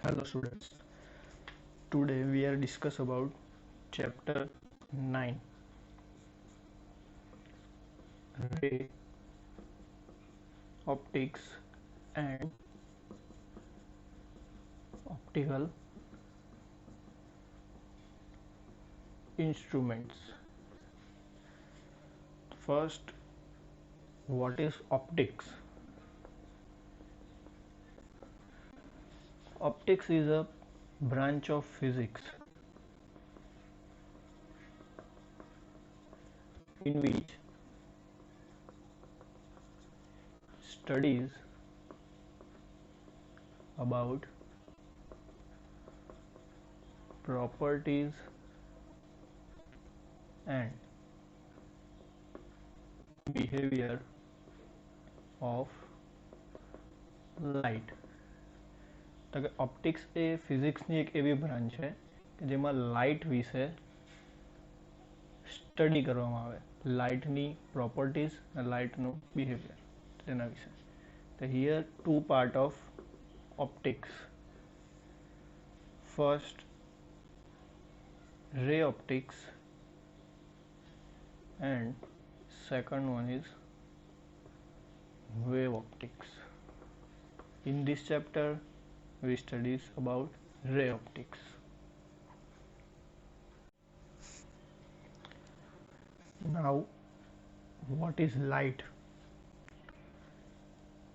Hello students. Today we are discuss about chapter 9 ray optics and optical instruments. First, what is optics? Optics is a branch of physics in which studies about properties and behavior of light. તો કે optics એ ફિઝિક્સની એક એવી branch છે કે જેમાં light વિશે study કરવામાં આવે, લાઇટની પ્રોપર્ટીઝ અને લાઇટનું બિહેવિયર તેના વિશે. તો here two part of optics. First, ray optics and second one is wave optics. In this chapter we studies about ray optics. Now, what is light?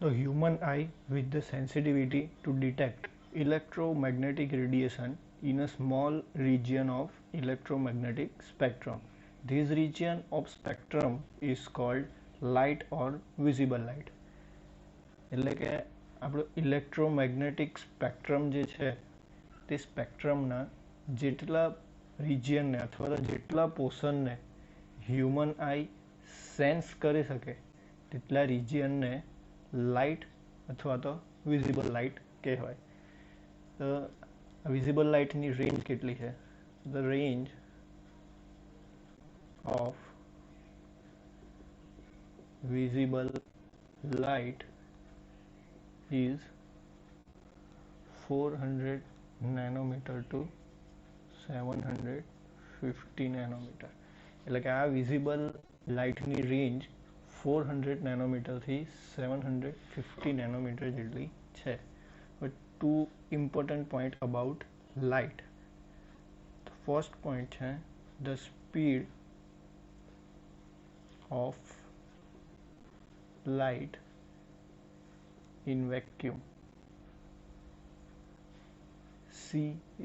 The human eye with the sensitivity to detect electromagnetic radiation in a small region of electromagnetic spectrum. This region of spectrum is called light or visible light. એટલે કે આપણો electromagnetic spectrum જે છે તે સ્પેક્ટ્રમના જેટલા રિજિયનને અથવા તો જેટલા પોર્શનને હ્યુમન આઈ સેન્સ કરી શકે તેટલા રિજિયનને લાઇટ અથવા તો વિઝિબલ લાઇટ કહેવાય. તો વિઝિબલ લાઇટની રેન્જ કેટલી છે? The range of visible light is 400 nanometer to 750 nanometer. એટલે કે આ વિઝિબલ લાઇટની રેન્જ 400 નેનોમીટરથી 750 નેનોમીટર જેટલી છે. But two important point about light. First point છે the speed of light in vacuum. C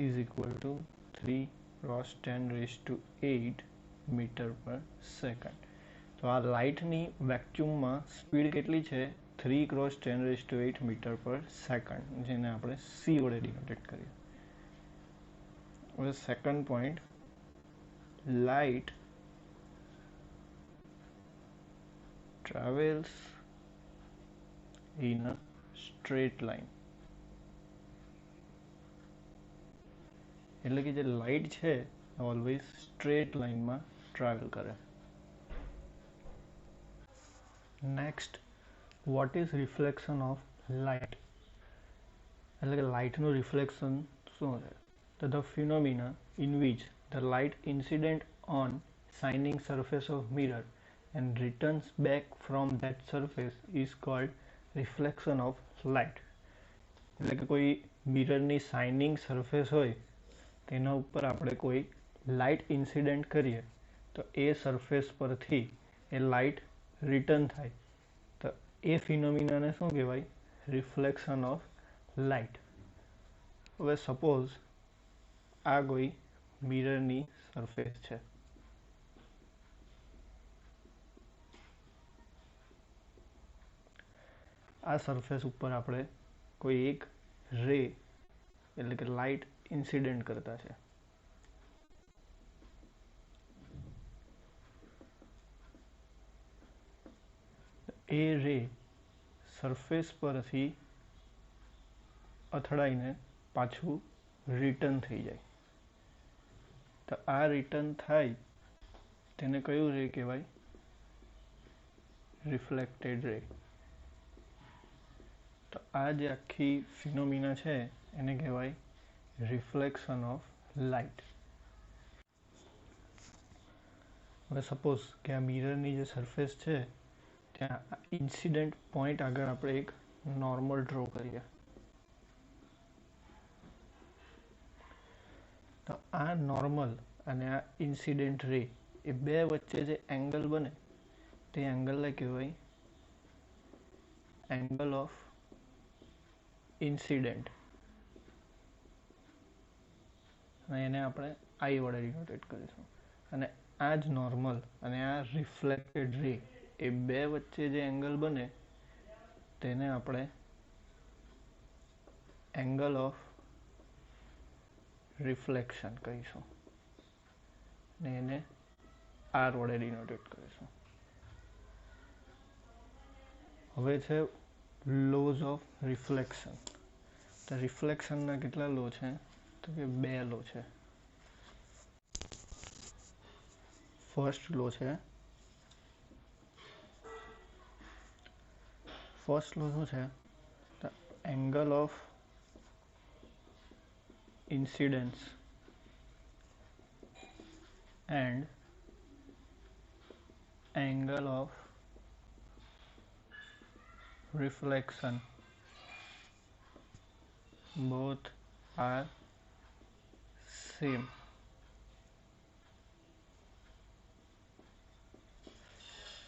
is equal to 3 cross 10 raised to 8 meter per second. તો આ લાઇટની વેક્યુમમાં સ્પીડ કેટલી છે? 3 cross 10 raised to 8 meter per second, જેને આપણે C વડે ડિનોટેટ કરીએ. હવે second point, light travels in a straight line. એટલે કે જે લાઇટ છે ઓલવેઝ સ્ટ્રેટ લાઇનમાં ટ્રાવેલ કરે. Next, what is reflection of light? એટલે કે લાઇટનું રિફ્લેક્શન શું છે? તો the phenomena in which the light incident on shining surface of mirror and returns back from that surface is called reflection of light. એટલે કે કોઈ મિરરની shining surface હોય તેના ઉપર આપણે કોઈ લાઇટ ઇન્સિડન્ટ કરીએ તો એ સરફેસ પરથી એ લાઇટ રિટર્ન થાય તો એ ફિનોમિનાને શું કહેવાય? Reflection of light. હવે સપોઝ આ કોઈ મિરરની સરફેસ છે. આ સરફેસ ઉપર આપણે કોઈ એક રે એટલે કે લાઇટ ઇન્સિડન્ટ કરતા છે. એ રે સરફેસ પરથી અથડાઈને પાછું રિટર્ન થઈ જાય. તો આ રિટર્ન થાય તેને કયું રે કહેવાય? Reflected ray. તો તો આ જે આખી ફિનોમિના છે એને કહેવાય રિફ્લેક્શન ઓફ લાઇટ. હવે સપોઝ કે આ મિરરની જે સરફેસ છે ત્યાં ઇન્સિડન્ટ પોઈન્ટ આગળ આપણે એક નોર્મલ ડ્રો કરીએ. તો આ નોર્મલ અને આ ઇન્સિડન્ટ રે એ બે વચ્ચે જે એંગલ બને તે એંગલને કહેવાય એંગલ ઓફ ઇન્સિડન્ટ, અને એને આપણે આઈ વડે ડિનોટેટ કરીશું. અને આ જ નોર્મલ અને આ રિફ્લેક્ટેડ રે એ બે વચ્ચે જે એંગલ બને તેને આપણે એંગલ ઓફ રિફ્લેક્શન કહીશું, ને એને આર વડે ડિનોટેટ કરીશું. હવે છે લોઝ ઓફ રિફ્લેક્શન. તો રિફ્લેક્શનના કેટલા લો છે? તો કે બે લો છે. ફર્સ્ટ લો છે, ફર્સ્ટ લો શું છે? તો angle of incidence and angle of reflection both are same.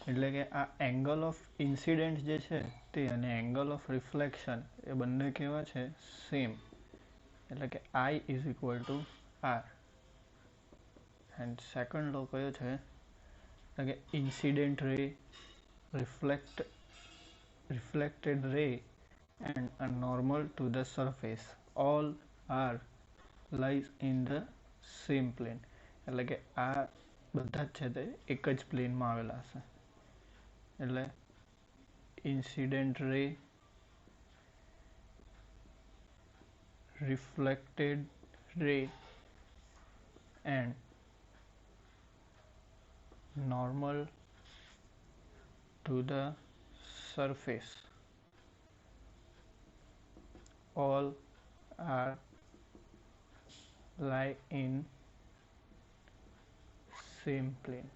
એટલે કે આ એંગલ ઓફ ઇન્સિડન્ટ જે છે તે અને એંગલ ઓફ રિફ્લેક્શન એ બંને કેવા છે? સેમ. એટલે કે I is equal to R. And second law કયો છે? એટલે કે incident ray, reflected ray and a normal to the surface all are lies in the same plane. એટલે કે આ બધા જ છે તે એક જ પ્લેનમાં આવેલા હશે. એટલે incident ray, reflected ray and normal to the surface all are lie in same plane.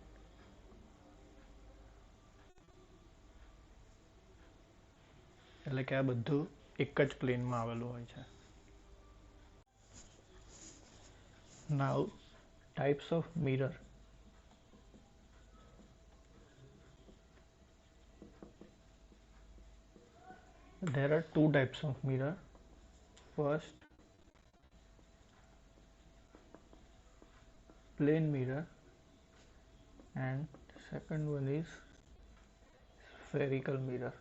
એટલે કે આ બધું એક જ પ્લેનમાં આવેલું હોય છે. Now types of mirror. There are two types of mirror. First, plane mirror, and second one is spherical mirror.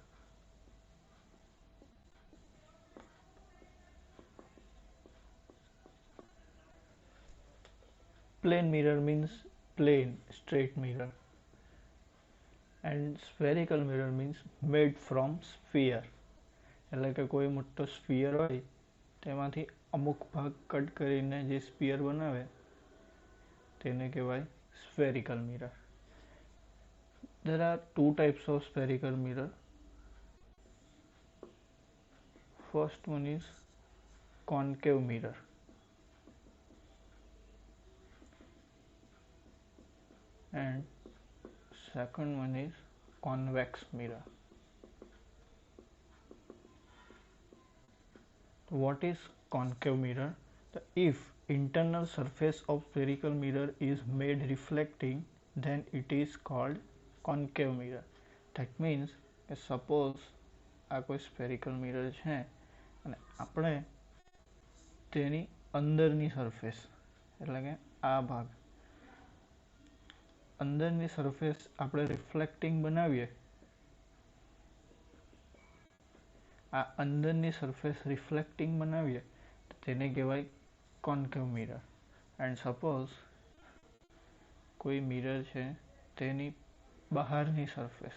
Plane mirror means plane, straight mirror, and spherical mirror means made from sphere. એટલે કે કોઈ મોટો sphere હોય તેમાંથી અમુક ભાગ cut કરીને જે સ્ફિયર બનાવે તેને કહેવાય spherical mirror. There are two types of spherical mirror. First one is concave mirror. And second one is convex mirror. What is concave mirror? If internal surface of spherical mirror is made reflecting, then it is called concave mirror. That means suppose આ કોઈ spherical mirror છે અને આપણે તેની અંદરની surface એટલે કે આ ભાગ અંદરની સરફેસ આપણે રિફ્લેક્ટિંગ બનાવીએ, આ અંદરની સરફેસ રિફ્લેક્ટિંગ બનાવીએ તો તેને કહેવાય કોન્કેવ મિરર. એન્ડ સપોઝ કોઈ મિરર છે તેની બહારની સરફેસ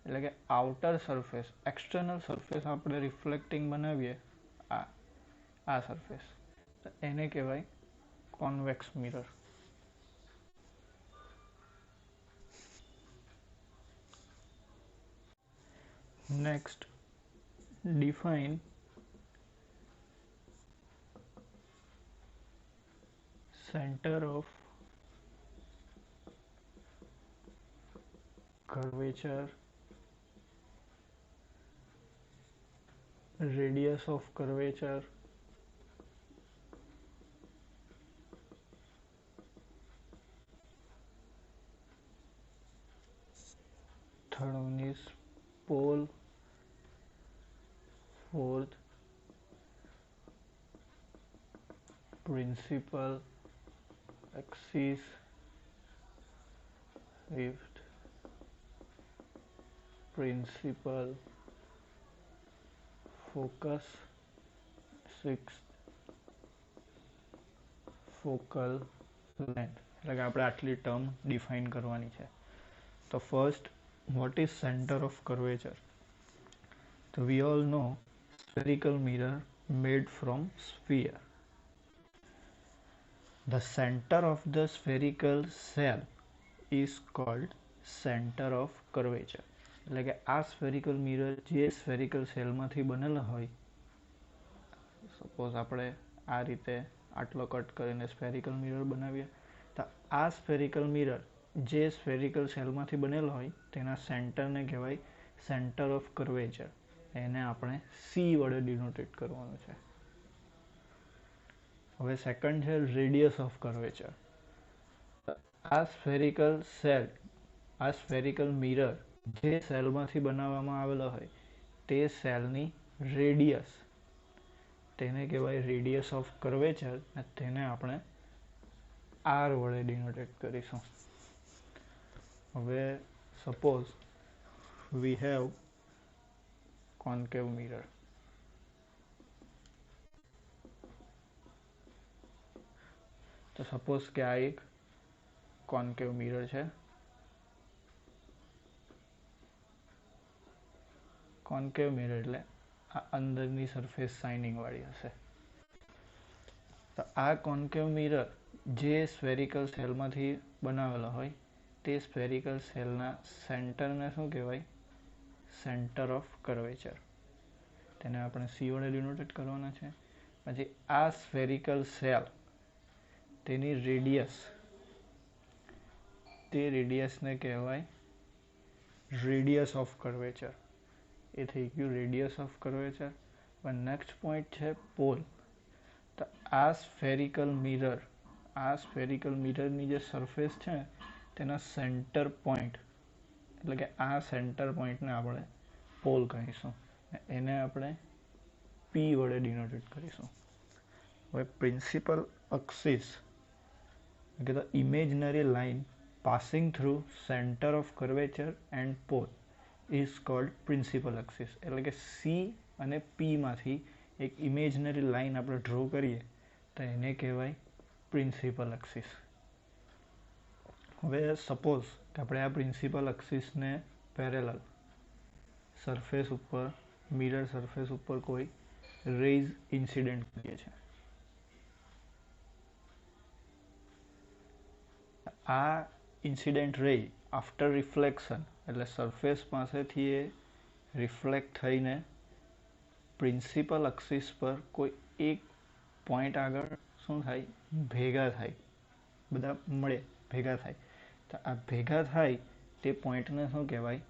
એટલે કે આઉટર સરફેસ, એક્સટર્નલ સરફેસ આપણે રિફ્લેક્ટિંગ બનાવીએ આ સરફેસ, તો એને કહેવાય convex mirror. Next, define center of curvature, radius of curvature, third one is pole, fourth principal axis, fifth principal focus, sixth focal length. એટલે કે આપણે આટલી ટર્મ ડિફાઇન કરવાની છે. તો first, what is center of curvature? So we all know spherical mirror made from sphere. The center of the spherical cell is called center of curvature. એટલે કે આ સ્ફેરિકલ મિરર જે સ્ફેરિકલ સેલમાંથી બનેલો હોય, suppose આપણે આ રીતે આટલો કટ કરીને સ્ફેરિકલ મિરર બનાવીએ, તો આ સ્ફેરિકલ મિરર જે સ્ફેરિકલ સેલમાંથી બનેલો હોય તેના સેન્ટરને કહેવાય સેન્ટર ઓફ કર્વેચર. એને આપણે સી વડે ડિનોટેટ કરવાનું છે. હવે સેકન્ડ છે રેડિયસ ઓફ કર્વેચર. આ સ્ફેરિકલ સેલ, આ સ્ફેરિકલ મિરર જે સેલમાંથી બનાવવામાં આવેલો હોય તે સેલની રેડિયસ, તેને કહેવાય રેડિયસ ઓફ કર્વેચર, અને તેને આપણે આર વડે ડિનોટેટ કરીશું. હવે સપોઝ વી હેવ કોન્કેવ મિરર. તો સપોઝ કે આ એક કોન્કેવ મિરર છે. કોન્કેવ મિરર એટલે આ અંદરની સરફેસ શાઇનિંગ વાળી હશે. તો આ કોન્કેવ મિરર જે સ્ફેરિકલ સેલમાંથી બનાવેલો હોય તે સ્ફેરિકલ સેલના સેન્ટરને શું કહેવાય? Centre of curvature. તેને આપણે સી વડે ડિનોટેટ કરવાના છે. પછી આ સ્ફેરિકલ સેલ, તેની રેડિયસ, તે રેડિયસને કહેવાય રેડિયસ ઓફ કર્વેચર. એ થઈ ગયું રેડિયસ ઓફ કર્વેચર. પણ નેક્સ્ટ પોઈન્ટ છે પોલ. તો આ સ્ફેરિકલ મિરર, આ સ્ફેરિકલ મિરરની જે સરફેસ છે તેના સેન્ટર પોઈન્ટ, એટલે કે આ સેન્ટર પોઈન્ટને આપણે પોલ કહીશું. એને આપણે પી વડે ડિનોટેટ કરીશું. હવે પ્રિન્સિપલ અક્સિસ, કે the imaginary line passing through centre of curvature and pole is called principal axis. એટલે કે સી અને પીમાંથી એક ઇમેજનરી લાઇન આપણે ડ્રો કરીએ તો એને કહેવાય પ્રિન્સિપલ એક્સિસ. હવે સપોઝ કે આપણે આ પ્રિન્સિપલ એક્સિસને પેરેલલ સરફેસ ઉપર, મિરર સરફેસ ઉપર કોઈ રેઝ ઇન્સિડન્ટ કરીએ છીએ. આ ઇન્સિડન્ટ રે આફ્ટર રિફ્લેક્શન, એટલે સરફેસ પાસેથી એ રિફ્લેક્ટ થઈને પ્રિન્સિપલ એક્સિસ પર કોઈ એક પોઈન્ટ આગળ શું થાય? ભેગા થાય. બધા મળે, ભેગા થાય. તો આ ભેગા થાય તે પોઈન્ટને શું કહેવાય?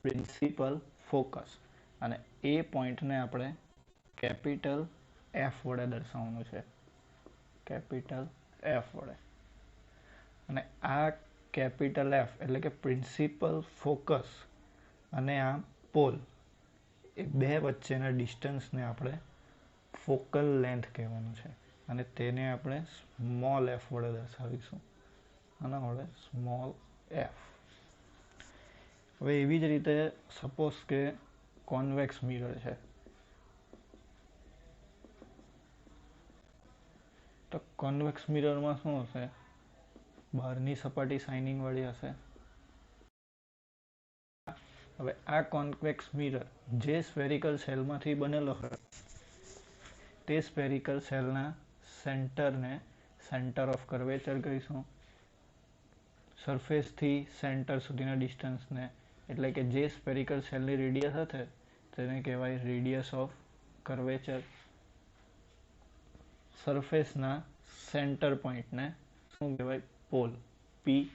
Principal focus. અને એ પોઈન્ટને આપણે કેપિટલ એફ વડે દર્શાવવાનું છે. કેપિટલ એફ વડે. અને આ કેપિટલ એફ એટલે કે પ્રિન્સિપલ ફોકસ અને આ પોલ, એ બે વચ્ચેના ડિસ્ટન્સને આપણે ફોકલ લેન્થ કહેવાનું છે. અને તેને આપણે સ્મોલ એફ વડે દર્શાવીશું. આના વડે સ્મોલ એફ. હવે એવી જ રીતે સપોઝ કે કોન્વેક્સ મિરર છે. તો કોન્વેક્સ મિરરમાં શું હશે? બહારની સપાટી શાઇનિંગ વાળી હશે. હવે આ કોન્વેક્સ મિરર જે સ્ફેરિકલ સેલમાંથી બનેલો હોય તે સ્ફેરિકલ સેલના સેન્ટરને સેન્ટર ઓફ કર્વેચર કહીશું. સરફેસથી સેન્ટર સુધીના ડિસ્ટન્સને, એટલે કે જે સ્ફેરિકલ સેલની રેડિયસ હશે તેને કહેવાય રેડિયસ ઓફ કર્વેચર. સરફેસના સેન્ટર પોઈન્ટને શું કહેવાય? પોલ, પી.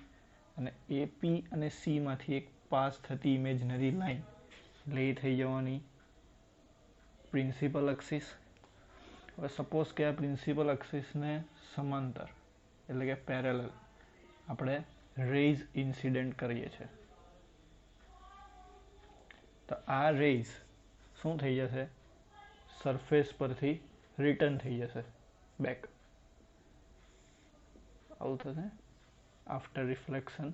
અને એ પી અને સી માંથી એક પાસ થતી ઇમેજનરી લાઈન એટલે એ થઈ જવાની પ્રિન્સિપલ અક્સિસ. હવે સપોઝ કે આ પ્રિન્સિપલ અક્સિસને સમાંતર એટલે કે પેરેલલ આપણે રેઝ ઇન્સિડન્ટ કરીએ છીએ, તો આ રેઝ શું થઈ જશે? સરફેસ પરથી રિટર્ન થઈ જશે બેક. આવું થશે આફ્ટર રિફ્લેક્શન.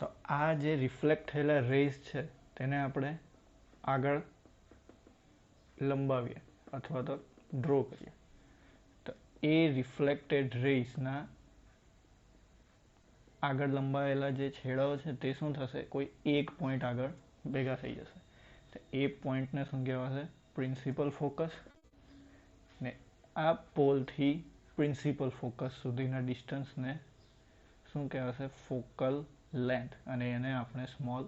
તો આ જે રિફ્લેક્ટ થયેલા રેઝ છે તેને આપણે આગળ લંબાવીએ અથવા તો ડ્રો કરીએ. તો એ રિફ્લેક્ટેડ રેઝના આગળ લંબાવેલા જે છેડાઓ છે તે શું થશે? કોઈ એક પોઈન્ટ આગળ ભેગા થઈ જશે. તો એ પોઈન્ટને શું કહેવાશે? Principal focus. ને આ પોલથી પ્રિન્સિપલ ફોકસ સુધીના ડિસ્ટન્સને શું કહેવાશે? Focal length. અને એને આપણે સ્મોલ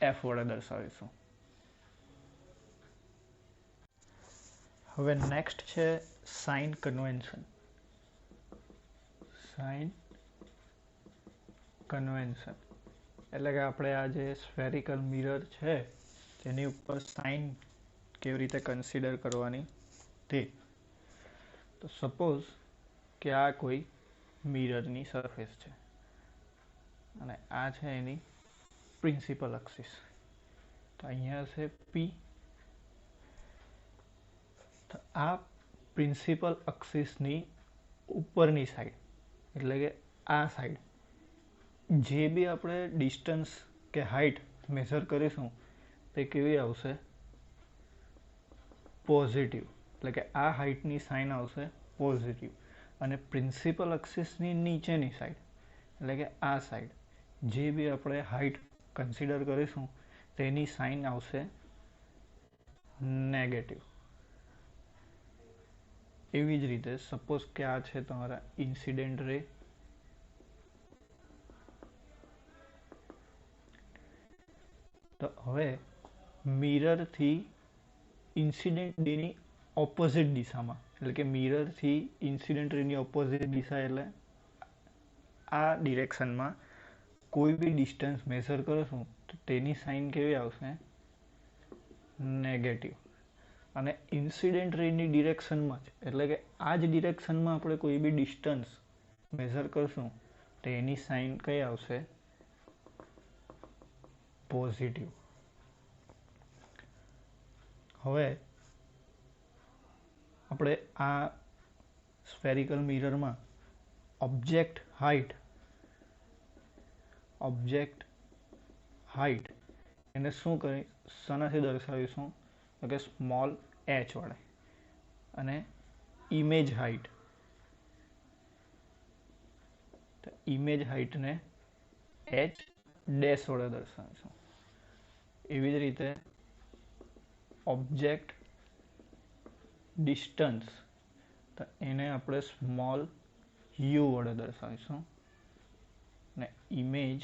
એફ વડે દર્શાવીશું. હવે નેક્સ્ટ છે સાઇન કન્વેન્શન. સાઇન કન્વેન્શન એટલે કે આપણે આ જે સ્ફેરિકલ મિરર છે તેની ઉપર સાઇન કેવી રીતે કન્સિડર કરવાની તે. તો સપોઝ કે આ કોઈ મિરરની સરફેસ છે અને આ છે એની પ્રિન્સિપલ અક્સિસ. તો અહીંયા છે પી. તો આ પ્રિન્સિપલ અક્સિસની ઉપરની સાઈડ એટલે કે આ સાઈડ જે બી આપણે ડિસ્ટન્સ કે હાઈટ મેઝર કરીશું તે કેવી આવશે? પોઝિટિવ. એટલે કે આ હાઈટની સાઇન આવશે પોઝિટિવ. અને પ્રિન્સિપલ અક્સિસની નીચેની સાઈડ એટલે કે આ સાઈડ જે બી આપણે હાઈટ કન્સિડર કરીશું તેની સાઇન આવશે નેગેટિવ. એવી જ રીતે સપોઝ કે આ છે તમારા ઇન્સિડન્ટ રે. તો હવે મિરરથી ઇન્સિડન્ટ રેની ઓપોઝિટ દિશામાં એટલે કે મિરરથી ઇન્સિડન્ટ રેની ઓપોઝિટ દિશા એટલે આ ડિરેક્શનમાં કોઈ બી ડિસ્ટન્સ મેઝર કરશું તો તેની સાઇન કેવી આવશે? નેગેટિવ. અને ઇન્સિડન્ટ રેની ડિરેક્શનમાં જ એટલે કે આ જ ડિરેક્શનમાં આપણે કોઈ બી ડિસ્ટન્સ મેઝર કરશું તો એની સાઇન કઈ આવશે? પોઝિટિવ. હવે આપણે આ સ્ફેરિકલ મિરરમાં ઓબ્જેક્ટ હાઈટ એને શું કરી શાનાથી દર્શાવીશું? તો કે સ્મોલ એચ વડે. અને ઇમેજ હાઈટને એચ ડેશ વડે દર્શાવીશું. એવી જ રીતે ઓબ્જેક્ટ ડિસ્ટન્સ તો એને આપણે સ્મોલ યુ વડે દર્શાવીશું. અને ઇમેજ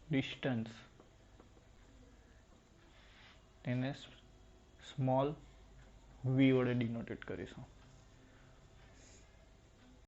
ડિસ્ટન્સ એને સ્મોલ વી વડે ડિનોટેટ કરીશું.